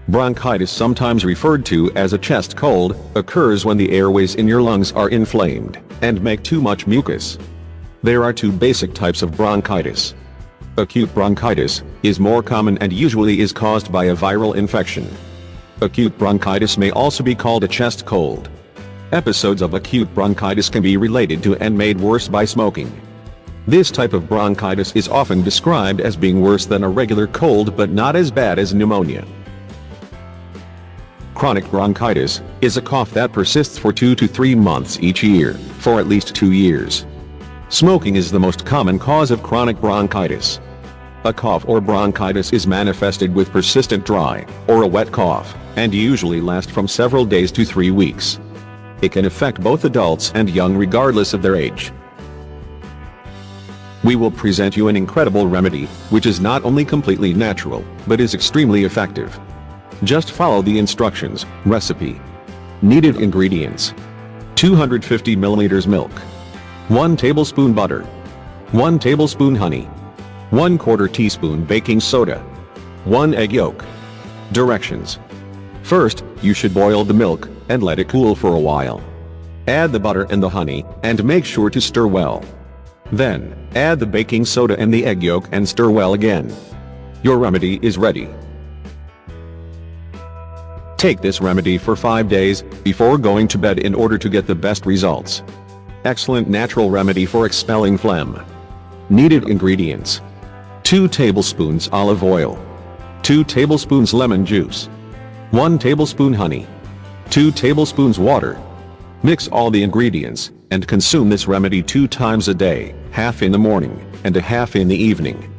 Bronchitis, sometimes referred to as a chest cold, occurs when the airways in your lungs are inflamed and make too much mucus. There are two basic types of bronchitis. Acute bronchitis is more common and usually is caused by a viral infection. Acute bronchitis may also be called a chest cold. Episodes of acute bronchitis can be related to and made worse by smoking. This type of bronchitis is often described as being worse than a regular cold but not as bad as pneumonia. Chronic bronchitis is a cough that persists for 2 to 3 months each year, for at least 2 years. Smoking is the most common cause of chronic bronchitis. A cough or bronchitis is manifested with persistent dry or a wet cough, and usually lasts from several days to 3 weeks. It can affect both adults and young regardless of their age. We will present you an incredible remedy, which is not only completely natural, but is extremely effective. Just follow the instructions. Recipe. Needed ingredients: 250 milliliters milk, 1 tablespoon butter, 1 tablespoon honey, 1/4 teaspoon baking soda, 1 egg yolk. Directions. First, you should boil the milk and let it cool for a while. Add the butter and the honey, and make sure to stir well. Then, add the baking soda and the egg yolk and stir well again. Your remedy is ready. Take this remedy for 5 days before going to bed in order to get the best results. Excellent natural remedy for expelling phlegm. Needed ingredients: 2 tablespoons olive oil, 2 tablespoons lemon juice, 1 tablespoon honey, 2 tablespoons water. Mix all the ingredients and consume this remedy 2 times a day, half in the morning and a half in the evening.